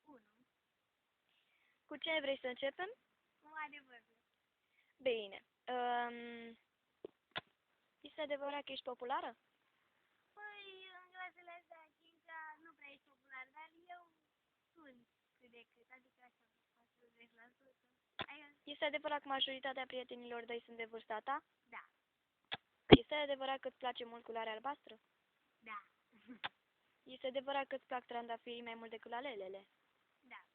1. Cu ce vrei să începem? Cu adevărul. Bine. Este adevărat că ești populară? Păi, în clasele astea 5-a nu prea ești popular, dar eu sunt cât de cât, adică așa, 40%. Este adevărat că majoritatea prietenilor tăi sunt de vârsta ta? Da. Este adevărat că îți place mult culoarea albastră? Da. Este adevărat că îți plac trandafirii mai mult decât lalelele? Da.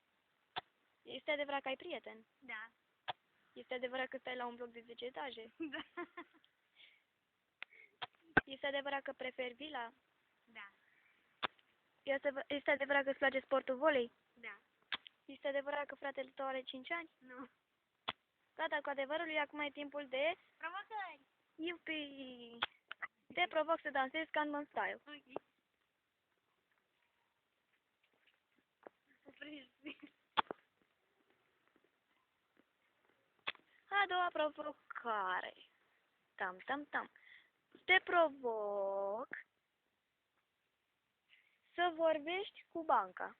Este adevărat că ai prieteni? Da. Este adevărat că stai la un bloc de 10 etaje? Da. Este adevărat că preferi vila? Da. Este adevărat că îți place sportul volei? Da. Este adevărat că fratele tău are 5 ani? Nu. Gata, cu adevărul, acum e timpul de... Provocări. Iupi! Te provoc să dansezi Gangnam Style. Ok. Oprește. A doua provocare. Tam, tam, tam. Te provoc să vorbești cu banca.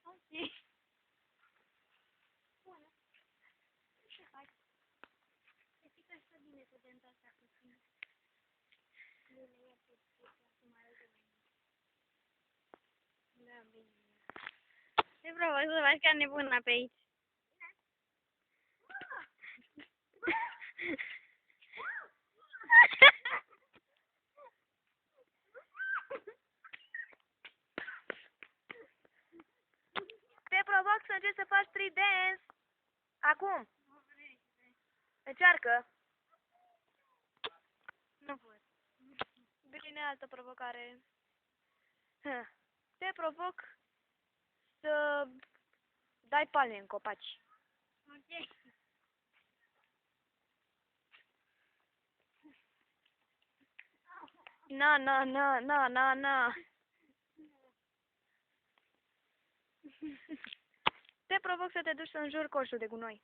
Ok. Bună. Ce faci? Să știi că stă bine cu dentul asta cu tine. Bine, ia pe să mă arăt de bine. Da, bine. Te provoc să faci ca nebuna pe aici. Te provoc să încerci să faci street dance. Acum. Încearcă. Nu pot. Bine, altă provocare. Te provoc să dai palme în copaci. Ok. Na, na, na, na, na, na. Te provoc să te duci să înjuri coșul de gunoi.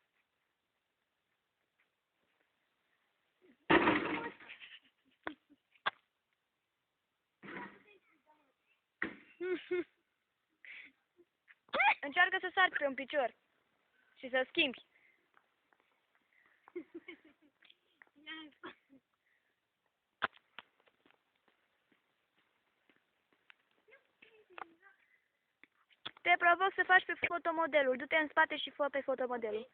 Încearcă să sari pe un picior și să schimbi. Te provoc să faci pe fotomodelul. Du-te în spate și fă pe fotomodelul.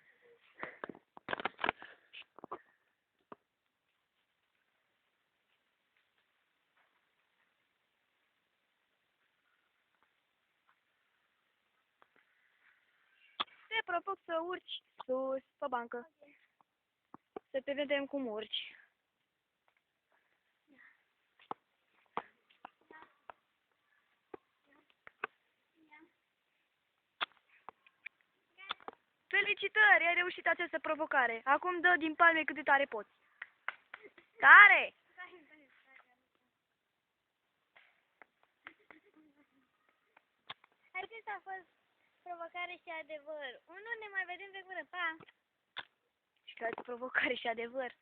Te provoc să urci sus pe bancă. Să te vedem cum urci. Felicitări, ai reușit această provocare. Acum dă din palme cât de tare poți. Tare! Acesta a fost provocare și adevăr. Unul, ne mai vedem de curând. Pa! Și altă provocare și adevăr.